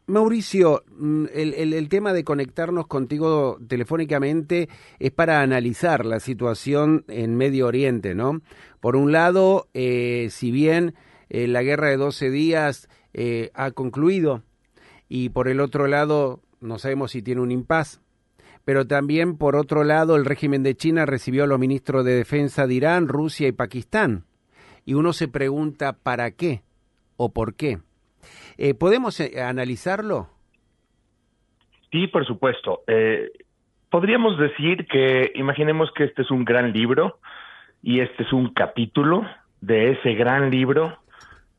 Mauricio, el tema de conectarnos contigo telefónicamente es para analizar la situación en Medio Oriente, ¿no? Por un lado, si bien la guerra de 12 días ha concluido, y por el otro lado, no sabemos si tiene un impas, pero también por otro lado, el régimen de China recibió a los ministros de defensa de Irán, Rusia y Pakistán. Y uno se pregunta, ¿para qué? ¿O por qué? ¿Podemos analizarlo? Sí, por supuesto. Podríamos decir que, imaginemos que este es un gran libro y este es un capítulo de ese gran libro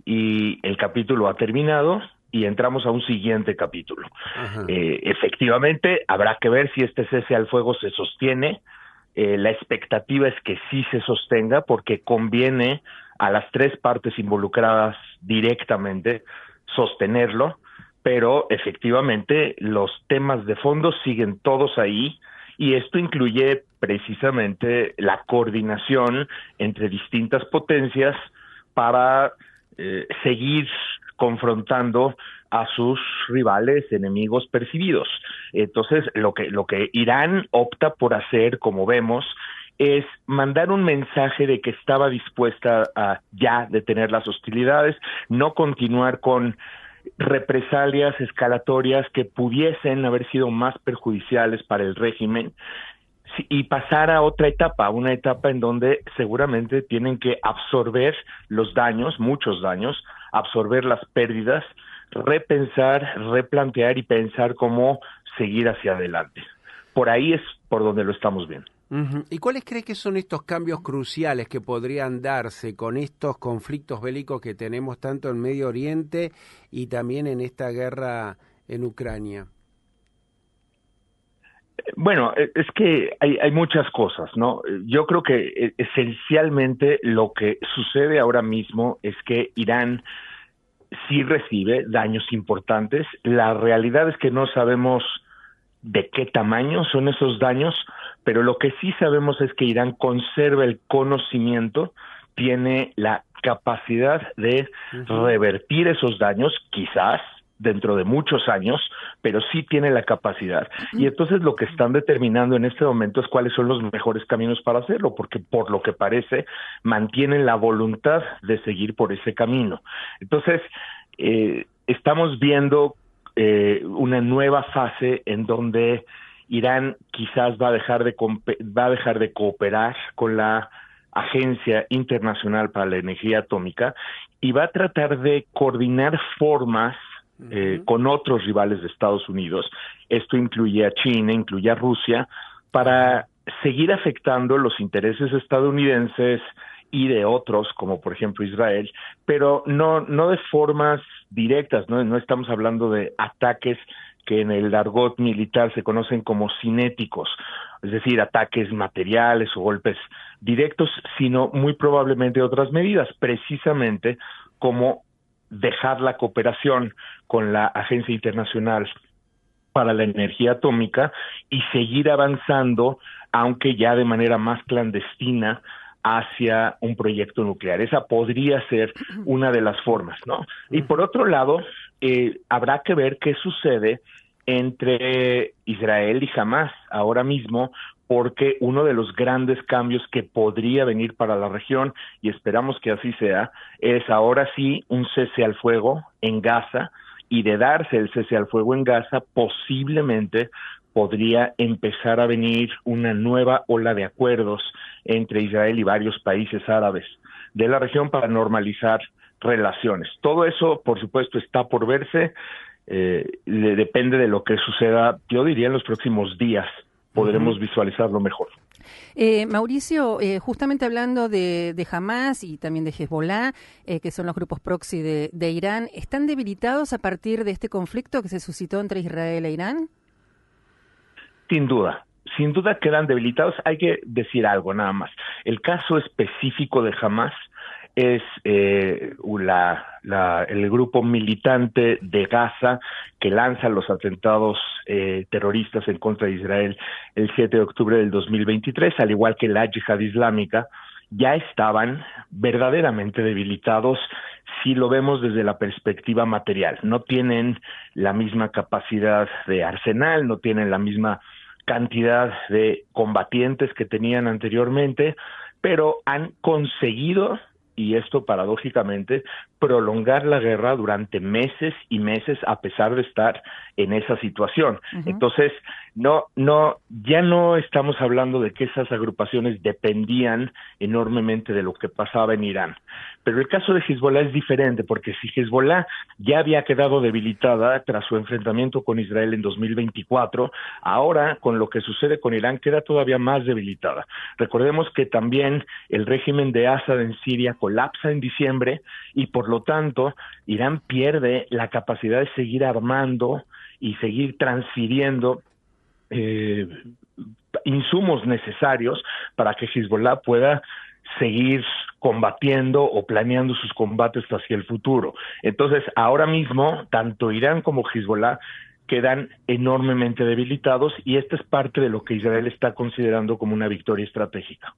y el capítulo ha terminado y entramos a un siguiente capítulo. Efectivamente, habrá que ver si este cese al fuego se sostiene. La expectativa es que sí se sostenga porque conviene a las tres partes involucradas directamente sostenerlo, pero efectivamente los temas de fondo siguen todos ahí y esto incluye precisamente la coordinación entre distintas potencias para seguir confrontando a sus rivales, enemigos percibidos. Entonces, lo que Irán opta por hacer, como vemos, es mandar un mensaje de que estaba dispuesta a ya detener las hostilidades, no continuar con represalias escalatorias que pudiesen haber sido más perjudiciales para el régimen y pasar a otra etapa, una etapa en donde seguramente tienen que absorber los daños, muchos daños, absorber las pérdidas, repensar, replantear y pensar cómo seguir hacia adelante. Por ahí es por donde lo estamos viendo. ¿Y cuáles crees que son estos cambios cruciales que podrían darse con estos conflictos bélicos que tenemos tanto en Medio Oriente y también en esta guerra en Ucrania? Bueno, es que hay muchas cosas, ¿no? Yo creo que esencialmente lo que sucede ahora mismo es que Irán sí recibe daños importantes. La realidad es que no sabemos de qué tamaño son esos daños, pero lo que sí sabemos es que Irán conserva el conocimiento, tiene la capacidad de revertir esos daños, quizás dentro de muchos años, pero sí tiene la capacidad. Y entonces lo que están determinando en este momento es cuáles son los mejores caminos para hacerlo, porque por lo que parece mantienen la voluntad de seguir por ese camino. Entonces, estamos viendo una nueva fase en donde Irán quizás va a dejar de cooperar con la Agencia Internacional para la Energía Atómica y va a tratar de coordinar formas con otros rivales de Estados Unidos. Esto incluye a China, incluye a Rusia, para seguir afectando los intereses estadounidenses y de otros, como por ejemplo Israel, pero no de formas directas, no estamos hablando de ataques que en el argot militar se conocen como cinéticos, es decir, ataques materiales o golpes directos, sino muy probablemente otras medidas, precisamente como dejar la cooperación con la Agencia Internacional para la Energía Atómica y seguir avanzando, aunque ya de manera más clandestina, hacia un proyecto nuclear. Esa podría ser una de las formas, ¿no? Y por otro lado, habrá que ver qué sucede entre Israel y Hamás ahora mismo, porque uno de los grandes cambios que podría venir para la región, y esperamos que así sea, es ahora sí un cese al fuego en Gaza, y de darse el cese al fuego en Gaza, posiblemente podría empezar a venir una nueva ola de acuerdos entre Israel y varios países árabes de la región para normalizar relaciones. Todo eso, por supuesto, está por verse, depende de lo que suceda, yo diría en los próximos días, podremos visualizarlo mejor. Mauricio, justamente hablando de Hamás y también de Hezbollah, que son los grupos proxy de Irán, ¿están debilitados a partir de este conflicto que se suscitó entre Israel e Irán? Sin duda quedan debilitados. Hay que decir algo nada más. El caso específico de Hamás es el grupo militante de Gaza que lanza los atentados terroristas en contra de Israel el 7 de octubre del 2023, al igual que la Yihad Islámica, ya estaban verdaderamente debilitados si lo vemos desde la perspectiva material. No tienen la misma capacidad de arsenal, no tienen la misma cantidad de combatientes que tenían anteriormente, pero han conseguido, y esto paradójicamente, prolongar la guerra durante meses y meses a pesar de estar en esa situación. Entonces, ya no estamos hablando de que esas agrupaciones dependían enormemente de lo que pasaba en Irán. Pero el caso de Hezbollah es diferente, porque si Hezbollah ya había quedado debilitada tras su enfrentamiento con Israel en 2024, ahora con lo que sucede con Irán queda todavía más debilitada. Recordemos que también el régimen de Assad en Siria colapsa en diciembre y por lo tanto Irán pierde la capacidad de seguir armando y seguir transfiriendo insumos necesarios para que Hezbollah pueda seguir combatiendo o planeando sus combates hacia el futuro. Entonces, ahora mismo, tanto Irán como Hezbollah quedan enormemente debilitados y esta es parte de lo que Israel está considerando como una victoria estratégica.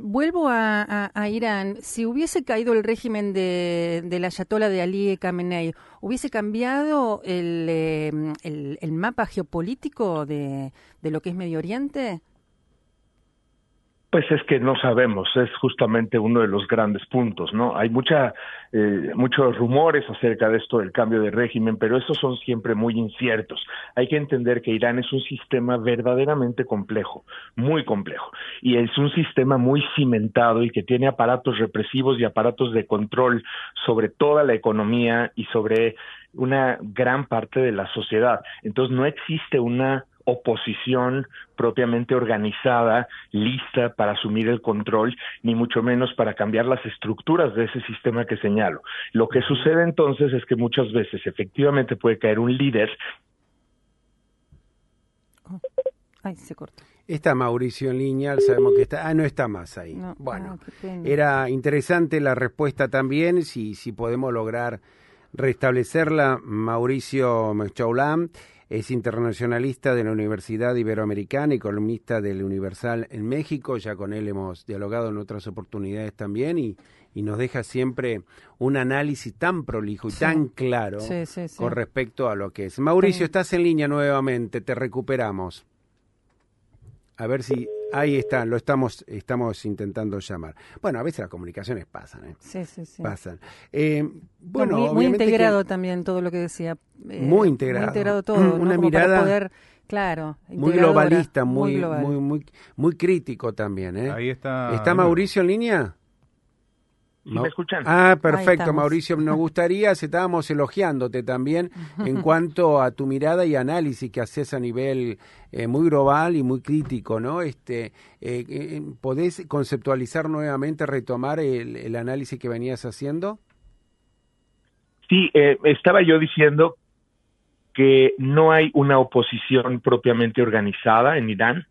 Vuelvo a Irán. Si hubiese caído el régimen del ayatolá de Ali Khamenei, ¿hubiese cambiado el mapa geopolítico de lo que es Medio Oriente? Pues es que no sabemos, es justamente uno de los grandes puntos, ¿no? Hay muchos rumores acerca de esto del cambio de régimen, pero esos son siempre muy inciertos. Hay que entender que Irán es un sistema verdaderamente complejo, muy complejo, y es un sistema muy cimentado y que tiene aparatos represivos y aparatos de control sobre toda la economía y sobre una gran parte de la sociedad. Entonces no existe una oposición propiamente organizada, lista para asumir el control, ni mucho menos para cambiar las estructuras de ese sistema que señalo. Lo que sucede entonces es que muchas veces efectivamente puede caer un líder. Ay, se cortó. Está Mauricio en línea, sabemos que está... no está más ahí. No, bueno, qué pena. Era interesante la respuesta también, si podemos lograr restablecerla. Mauricio Mechoulam es internacionalista de la Universidad Iberoamericana y columnista del Universal en México. Ya con él hemos dialogado en otras oportunidades también y nos deja siempre un análisis tan prolijo y tan claro con respecto a lo que es. Mauricio, estás en línea nuevamente, te recuperamos. A ver si... Ahí está, lo estamos intentando llamar. Bueno, a veces las comunicaciones pasan, ¿eh? Sí. Pasan. Bueno, muy integrado también todo lo que decía. Muy integrado. Muy integrado todo, una ¿no? mirada para poder, claro, muy globalista, muy global. muy crítico también, ¿eh? Ahí está. ¿Está Mauricio en línea? ¿Sí me escuchan? Ah, perfecto, Mauricio. Nos gustaría, estábamos elogiándote también en cuanto a tu mirada y análisis que haces a nivel muy global y muy crítico, ¿no? ¿Podés conceptualizar nuevamente, retomar el análisis que venías haciendo? Sí, estaba yo diciendo que no hay una oposición propiamente organizada en Irán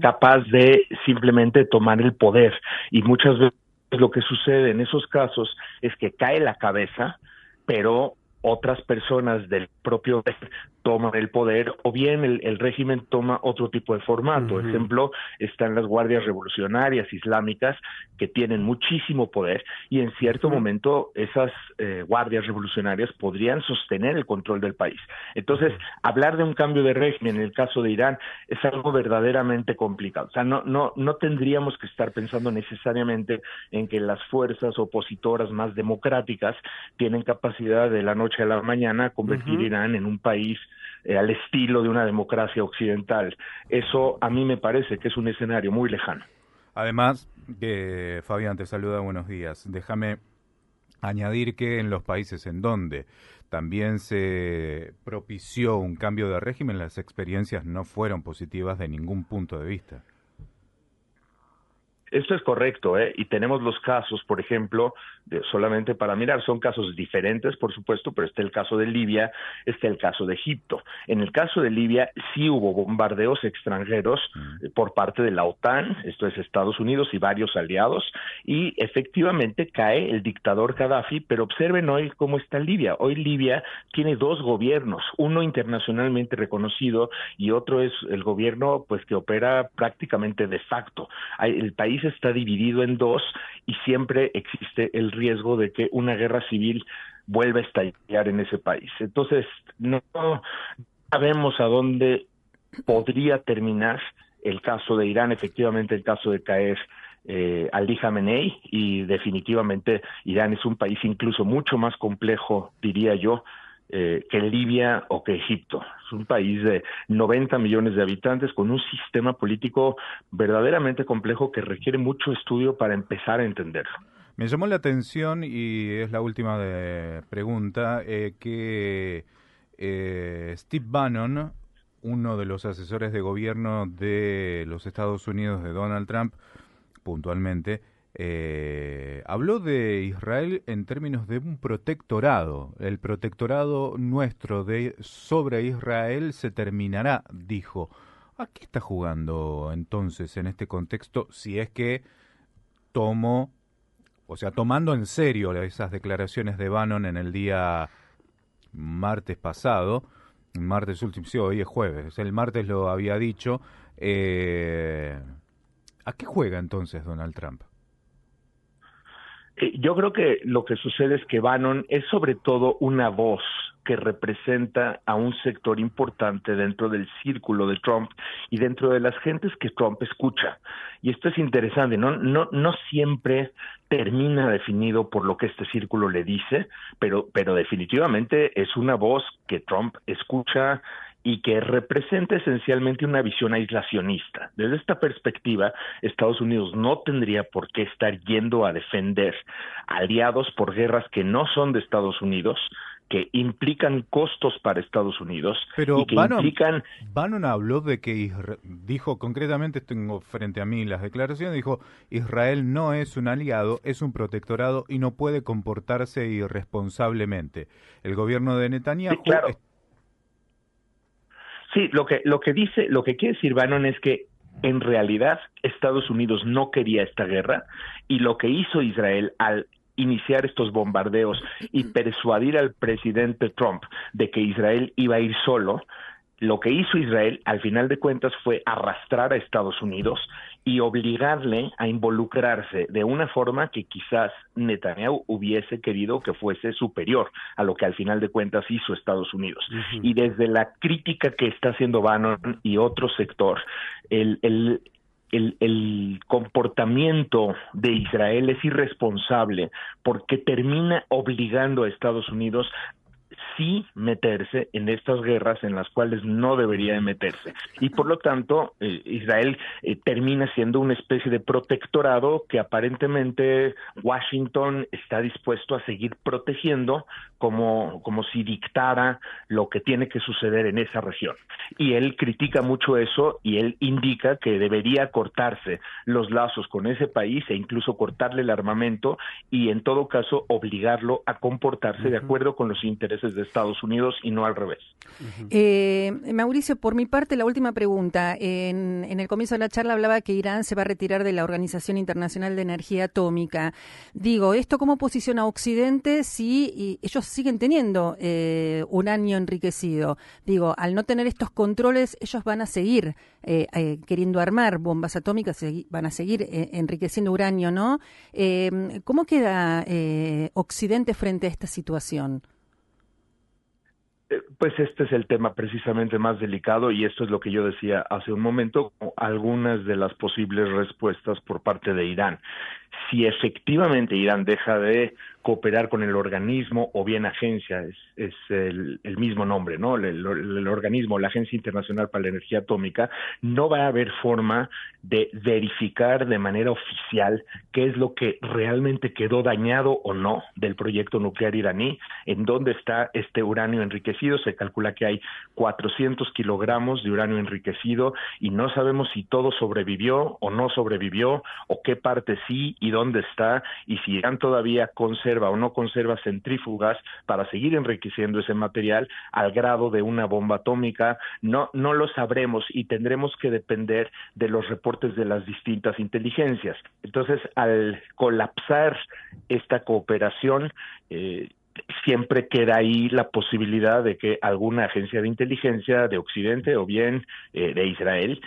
capaz de simplemente tomar el poder, y muchas veces lo que sucede en esos casos es que cae la cabeza, pero otras personas del propio régimen toman el poder, o bien el régimen toma otro tipo de formato. Ejemplo, están las guardias revolucionarias islámicas que tienen muchísimo poder y en cierto momento esas guardias revolucionarias podrían sostener el control del país. Entonces, hablar de un cambio de régimen en el caso de Irán es algo verdaderamente complicado. O sea, no tendríamos que estar pensando necesariamente en que las fuerzas opositoras más democráticas tienen capacidad de la noche a la mañana convertir Irán en un país al estilo de una democracia occidental. Eso a mí me parece que es un escenario muy lejano. Además, Fabián, te saluda, buenos días. Déjame añadir que en los países en donde también se propició un cambio de régimen, las experiencias no fueron positivas de ningún punto de vista. Esto es correcto, y tenemos los casos, por ejemplo, solamente para mirar, son casos diferentes, por supuesto, pero está el caso de Libia, está el caso de Egipto. En el caso de Libia sí hubo bombardeos extranjeros por parte de la OTAN, esto es Estados Unidos y varios aliados, y efectivamente cae el dictador Gaddafi, pero observen hoy cómo está Libia. Hoy Libia tiene dos gobiernos, uno internacionalmente reconocido y otro es el gobierno pues que opera prácticamente de facto. El país está dividido en dos y siempre existe el riesgo de que una guerra civil vuelva a estallar en ese país. Entonces, no sabemos a dónde podría terminar el caso de Irán, efectivamente el caso de caer Ali Khamenei, y definitivamente Irán es un país incluso mucho más complejo, diría yo, que Libia o que Egipto. Es un país de 90 millones de habitantes con un sistema político verdaderamente complejo que requiere mucho estudio para empezar a entenderlo. Me llamó la atención, y es la última pregunta, que Steve Bannon, uno de los asesores de gobierno de los Estados Unidos de Donald Trump, puntualmente, habló de Israel en términos de un protectorado. El protectorado nuestro sobre Israel se terminará, dijo. ¿A qué está jugando entonces en este contexto, si es que tomando en serio esas declaraciones de Bannon en el día martes pasado, martes último, sí, hoy es jueves, el martes lo había dicho, ¿a qué juega entonces Donald Trump? Yo creo que lo que sucede es que Bannon es sobre todo una voz que representa a un sector importante dentro del círculo de Trump y dentro de las gentes que Trump escucha. Y esto es interesante, no siempre termina definido por lo que este círculo le dice, pero definitivamente es una voz que Trump escucha y que representa esencialmente una visión aislacionista. Desde esta perspectiva, Estados Unidos no tendría por qué estar yendo a defender aliados por guerras que no son de Estados Unidos, que implican costos para Estados Unidos. Pero y que Bannon habló de que dijo concretamente, tengo frente a mí las declaraciones, dijo: Israel no es un aliado, es un protectorado y no puede comportarse irresponsablemente. El gobierno de Netanyahu... Sí, claro. Sí, lo que quiere decir Bannon es que en realidad Estados Unidos no quería esta guerra, y lo que hizo Israel al iniciar estos bombardeos y persuadir al presidente Trump de que Israel iba a ir solo, lo que hizo Israel al final de cuentas fue arrastrar a Estados Unidos y obligarle a involucrarse de una forma que quizás Netanyahu hubiese querido que fuese superior a lo que al final de cuentas hizo Estados Unidos. Uh-huh. Y desde la crítica que está haciendo Bannon y otro sector, el comportamiento de Israel es irresponsable porque termina obligando a Estados Unidos sí meterse en estas guerras en las cuales no debería de meterse. Y por lo tanto, Israel termina siendo una especie de protectorado que aparentemente Washington está dispuesto a seguir protegiendo como si dictara lo que tiene que suceder en esa región. Y él critica mucho eso y él indica que debería cortarse los lazos con ese país e incluso cortarle el armamento y en todo caso obligarlo a comportarse de acuerdo con los intereses de Estados Unidos y no al revés. Mauricio, por mi parte, la última pregunta. En el comienzo de la charla hablaba que Irán se va a retirar de la Organización Internacional de Energía Atómica. Digo, ¿esto cómo posiciona a Occidente si ellos siguen teniendo uranio enriquecido? Digo, al no tener estos controles, ellos van a seguir queriendo armar bombas atómicas, van a seguir enriqueciendo uranio, ¿no? ¿Cómo queda Occidente frente a esta situación? Pues este es el tema precisamente más delicado y esto es lo que yo decía hace un momento, algunas de las posibles respuestas por parte de Irán. Si efectivamente Irán deja de cooperar con el organismo o bien agencia, es el mismo nombre, ¿no? El organismo, la Agencia Internacional para la Energía Atómica, no va a haber forma de verificar de manera oficial qué es lo que realmente quedó dañado o no del proyecto nuclear iraní, en dónde está este uranio enriquecido. Se calcula que hay 400 kilogramos de uranio enriquecido y no sabemos si todo sobrevivió o no sobrevivió, o qué parte sí y dónde está, y si Irán todavía conserva o no conserva centrífugas para seguir enriqueciendo ese material al grado de una bomba atómica. No lo sabremos y tendremos que depender de los reportes de las distintas inteligencias. Entonces, al colapsar esta cooperación, siempre queda ahí la posibilidad de que alguna agencia de inteligencia de Occidente o bien de Israel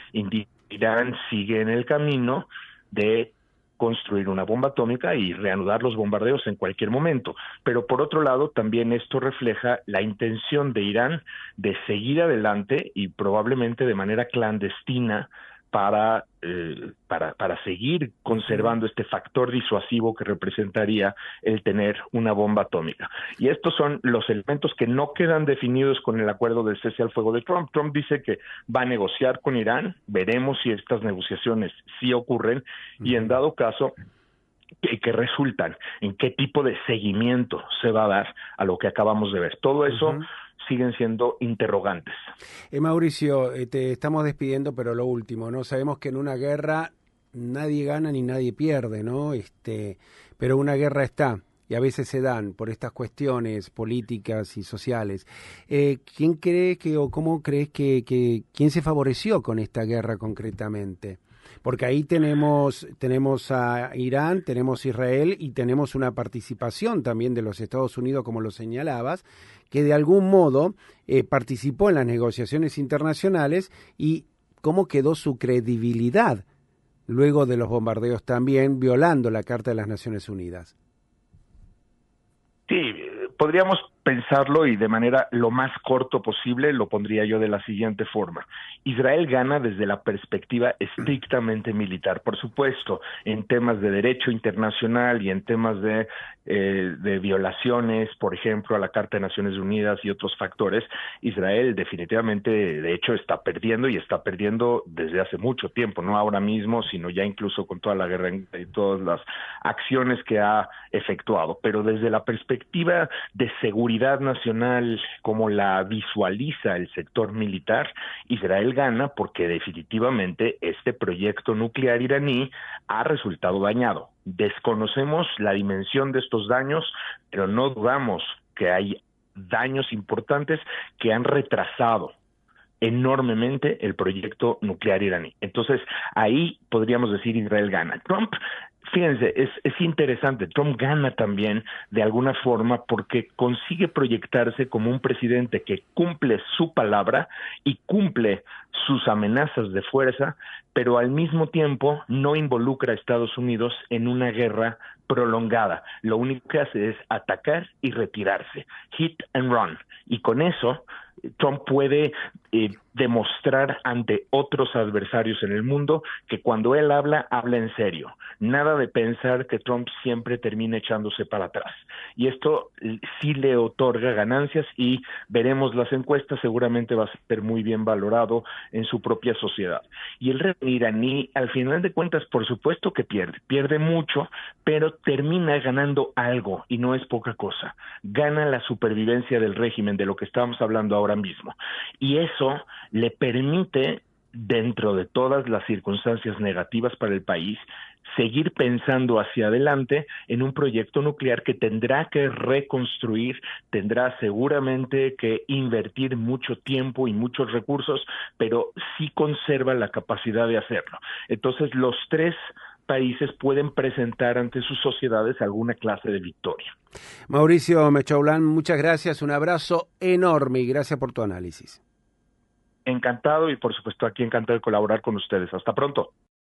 Irán sigue en el camino de construir una bomba atómica y reanudar los bombardeos en cualquier momento. Pero por otro lado, también esto refleja la intención de Irán de seguir adelante y probablemente de manera clandestina para seguir conservando este factor disuasivo que representaría el tener una bomba atómica. Y estos son los elementos que no quedan definidos con el acuerdo del cese al fuego de Trump. Trump dice que va a negociar con Irán, veremos si estas negociaciones sí ocurren y en dado caso que resultan, en qué tipo de seguimiento se va a dar a lo que acabamos de ver. Todo eso siguen siendo interrogantes. Mauricio, te estamos despidiendo, pero lo último, ¿no? Sabemos que en una guerra nadie gana ni nadie pierde, ¿no? Pero una guerra está, y a veces se dan por estas cuestiones políticas y sociales. ¿Quién cree o cómo crees que quién se favoreció con esta guerra concretamente? Porque ahí tenemos a Irán, tenemos Israel y tenemos una participación también de los Estados Unidos, como lo señalabas, que de algún modo participó en las negociaciones internacionales y cómo quedó su credibilidad luego de los bombardeos también, violando la Carta de las Naciones Unidas. Sí, podríamos pensarlo y de manera lo más corto posible lo pondría yo de la siguiente forma. Israel gana desde la perspectiva estrictamente militar, por supuesto, en temas de derecho internacional y en temas de violaciones, por ejemplo, a la Carta de Naciones Unidas y otros factores. Israel definitivamente, de hecho, está perdiendo y está perdiendo desde hace mucho tiempo, no ahora mismo, sino ya incluso con toda la guerra y todas las acciones que ha efectuado. Pero desde la perspectiva de seguridad nacional, como la visualiza el sector militar, Israel gana porque definitivamente este proyecto nuclear iraní ha resultado dañado. Desconocemos la dimensión de estos daños, pero no dudamos que hay daños importantes que han retrasado enormemente el proyecto nuclear iraní. Entonces, ahí podríamos decir Israel gana. Trump, fíjense, es interesante, Trump gana también de alguna forma porque consigue proyectarse como un presidente que cumple su palabra y cumple sus amenazas de fuerza, pero al mismo tiempo no involucra a Estados Unidos en una guerra prolongada. Lo único que hace es atacar y retirarse, hit and run, y con eso Trump puede demostrar ante otros adversarios en el mundo que cuando él habla en serio. Nada de pensar que Trump siempre termina echándose para atrás. Y esto sí le otorga ganancias y veremos las encuestas, seguramente va a ser muy bien valorado en su propia sociedad. Y el régimen iraní, al final de cuentas, por supuesto que pierde mucho, pero termina ganando algo y no es poca cosa. Gana la supervivencia del régimen, de lo que estamos hablando ahora mismo. Y eso le permite, dentro de todas las circunstancias negativas para el país, seguir pensando hacia adelante en un proyecto nuclear que tendrá que reconstruir, tendrá seguramente que invertir mucho tiempo y muchos recursos, pero sí conserva la capacidad de hacerlo. Entonces, los tres países pueden presentar ante sus sociedades alguna clase de victoria. Mauricio Mechaulán, muchas gracias, un abrazo enorme y gracias por tu análisis. Encantado y por supuesto aquí encantado de colaborar con ustedes. Hasta pronto.